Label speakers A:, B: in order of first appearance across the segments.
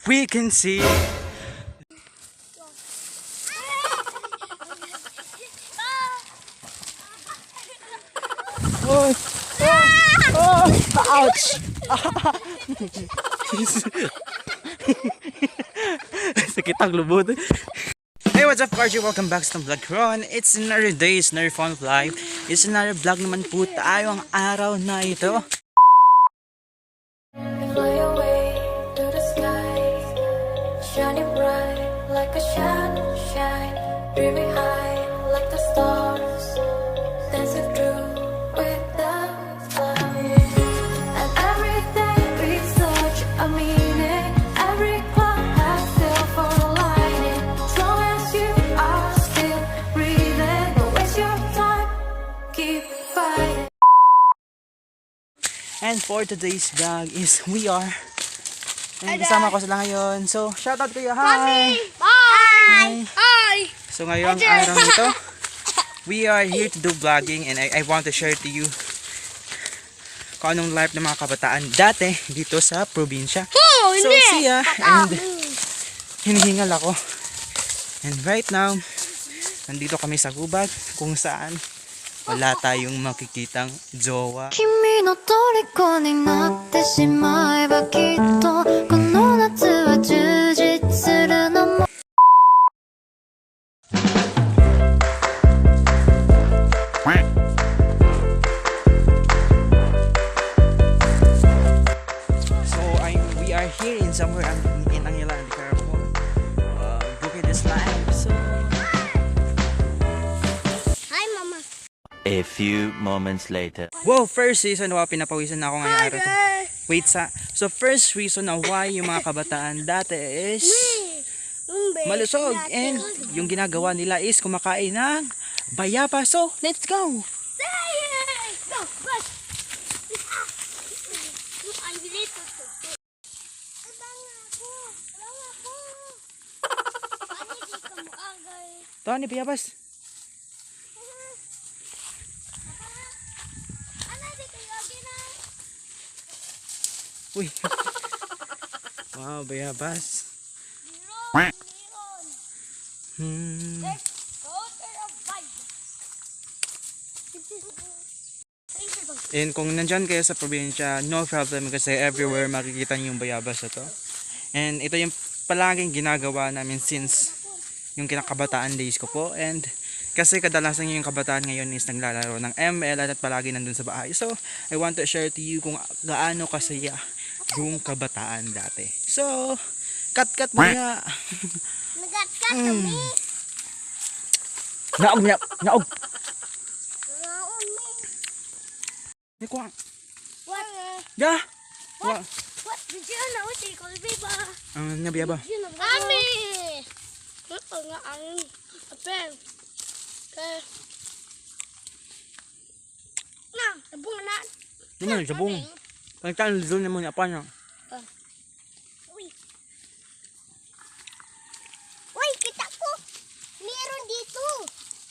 A: we can see. Oh, oh, ouch! Sakit ang lubot. Hey, what's up, Karji? Welcome back to Vlog Ron. It's another day, it's another fun of life. It's another vlog naman po tayo ang araw na ito.
B: Fly away to the skies, shining bright like a shadow shine, dreaming high like the stars, dancing through with the clouds. And everything brings such a meaning. Every cloud has silver lining. As long as you are still breathing, don't waste your time. Keep fighting.
A: And for today's vlog is we are, and kasama ko sila ngayon. So, shoutout kayo. Hi!
C: Bye! Hi!
A: So, ngayong araw nito, we are here to do vlogging and I want to share to you kung anong life ng mga kabataan dati dito sa probinsya.
C: Oh,
A: So,
C: hindi!
A: see ya! And hinihingal ako. And right now, nandito kami sa Gubag kung saan wala tayong makikitang jowa.
B: 君の虜になってしまえばきっとこの夏は充実するのも
A: So we are here in somewhere in Angilan, Carpo, Bukid Islam. So
C: Hi, Mama.
D: A few moments later.
A: wow, first reason why pinapawisan na ako ngayong araw to. Wait so first reason na why yung mga kabataan dati is malusog and yung ginagawa nila is kumakain ng bayaba. So let's go.
C: Go, rush! I believe it.
A: Ito ni bayabas. Uy. Wow, bayabas. And kung nandyan kayo sa probinsya, no problem kasi everywhere makikita niyo yung bayabas na to. And ito yung palaging ginagawa namin since yung kinakabataan days ko po. And kasi kadalasan yung kabataan ngayon is naglalaro ng ML at palagi nandun sa bahay. So, I want to share to you kung gaano kasaya yung kabataan dati. So, cut mo nga.
C: Nagat-kat kami.
A: Naog. Ni kuang.
C: What?
A: Ya.
C: What? What? Did you know what they call baby?
A: Nabiya ba?
C: Ami! Ito nga ang apel. Okay. Na, nabunga na.
A: Naman sabong. Pagtan doon naman apa niya.
C: Uy. Uy, kita ko. Meron dito.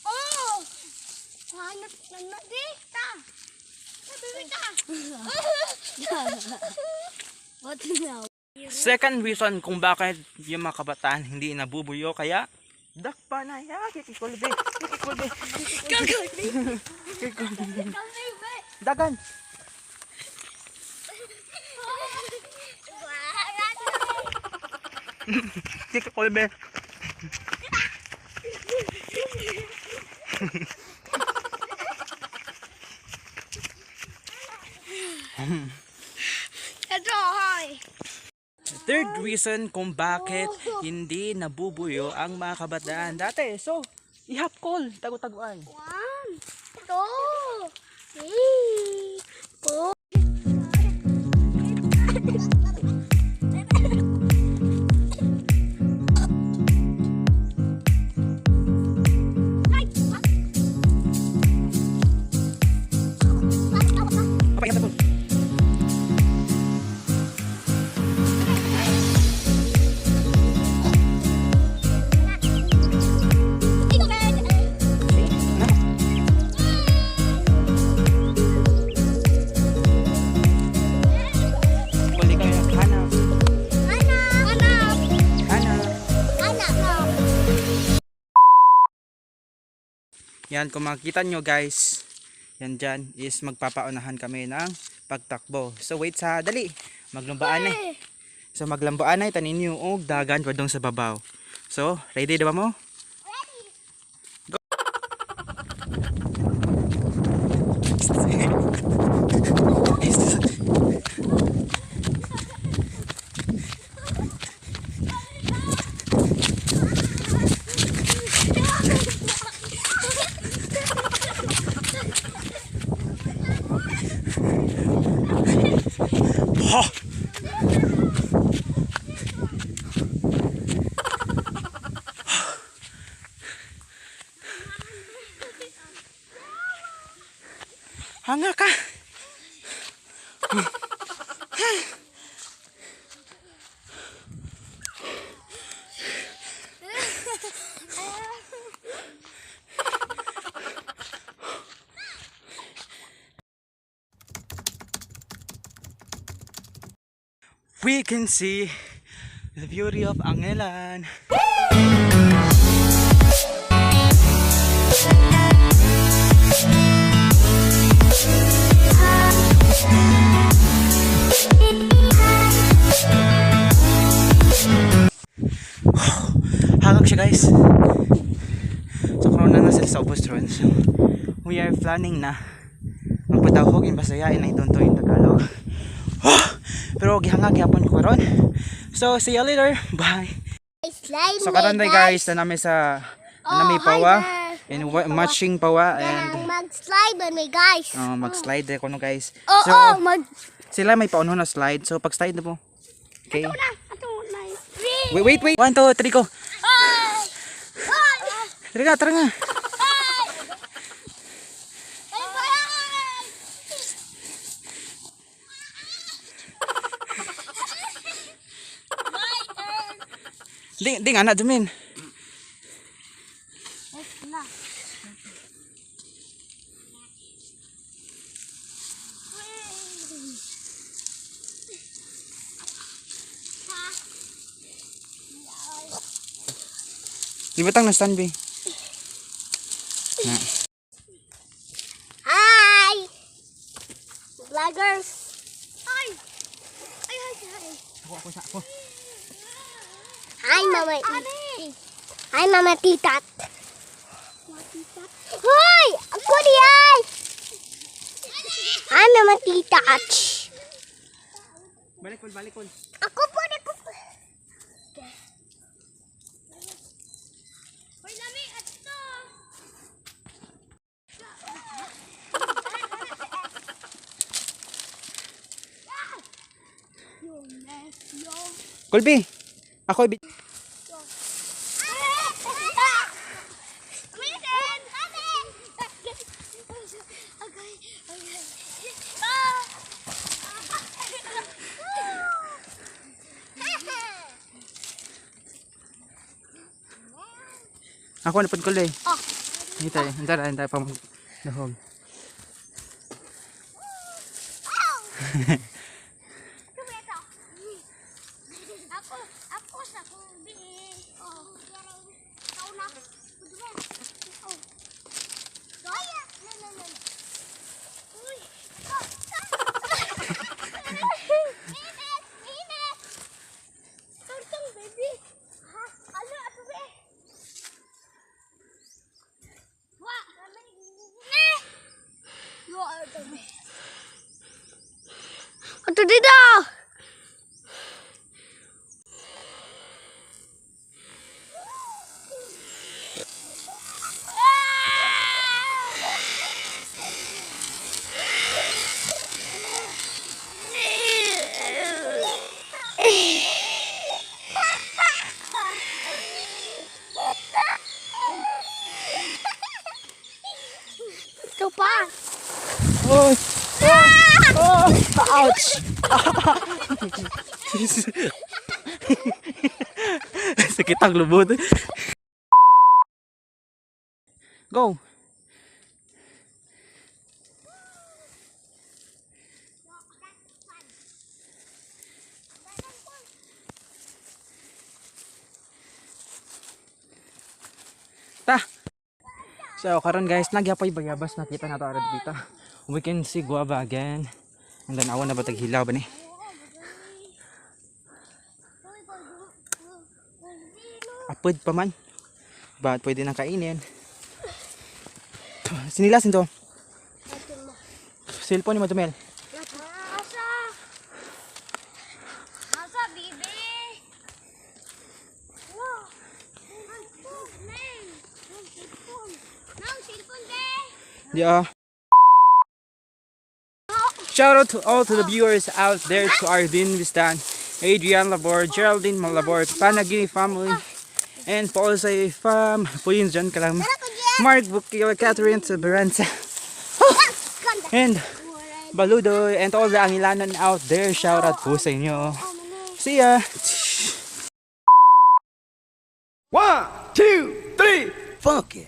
C: Oh. Hanap na dito. What now?
A: Second reason kung bakit yung mga kabataan hindi nabubuyo kaya dakpa na ya kikikulbe. Dagan. Kikikulbe.
C: Ito, hi.
A: Third reason kung bakit hindi nabubuyo ang mga kabataan dati. So, ihapkol, tago-taguan.
C: One, two, three, four.
A: Yan, kung makikita nyo guys, yan dyan is magpapaunahan kami ng pagtakbo. So wait sa dali, maglumbaan eh. So maglambuan ay tanin nyo og dagan padong sa babaw. So, ready na ba mo? Ha! Hanga ka. We can see the beauty of Angelan. Hangak siya guys. So karon na sila sa ubos ron. So we are planning na magpadahog in Basayain na itonto in Tagalog. Pero gihangag yapon ko ron. So see you later. Bye.
C: Slide
A: So karon guys na namin sa nami pawa and matching pawa and
C: mag-slide man may guys.
A: mag-slide ko no guys.
C: Oo,
A: So sila may paunho na slide. So pag slide na po. Okay.
C: Ato na.
A: Wait. 1 2 3 go.
C: Ay!
A: Tara nga. Ding anak Jumin. Ibatang na stand be.
C: Hi! Vloggers! Ay!
A: Ako.
C: Hi, Mama. Hi, Mama Titat. Hoy! Ako diyan! Hi, Mama Titat.
A: Balik ko.
C: Ako po. Hoy, lami, ato.
A: Colby. Ako Ako na pud ko lay. Hintay pa dahog.
C: Ako sa kubi. Oh, ikaw na. Oh. Gaya. No. Uy. Init. Turtong baby. Ha? Ano ato be? Wa. Yo ato be. Ato dito. Ito pa.
A: Oh! Ouch! Sakit ang lubot. Go! Ta! So karon guys, nagyapoy bayabas nakita na to ara dito. We can see guava again. And then awan na ba taghilaw ba ni? Apod pa man. But pwede nang kainin. Sinilasin to. Cellphone ni Madumel.
C: Asa, bibi? Wow. Nang cellphone, be.
A: Yeah. Shout out to all to the viewers out there, to Arvin Vistan, Adrian Labor, Geraldine Malabor, Panagini family, and Paul Say fam, Pauline John Kalam, Mark Bukil, Catherine Sabaranza, and Baludo, and all the Angilanan out there. Shout out po sa inyo. See ya!
E: 1, 2, 3, funky.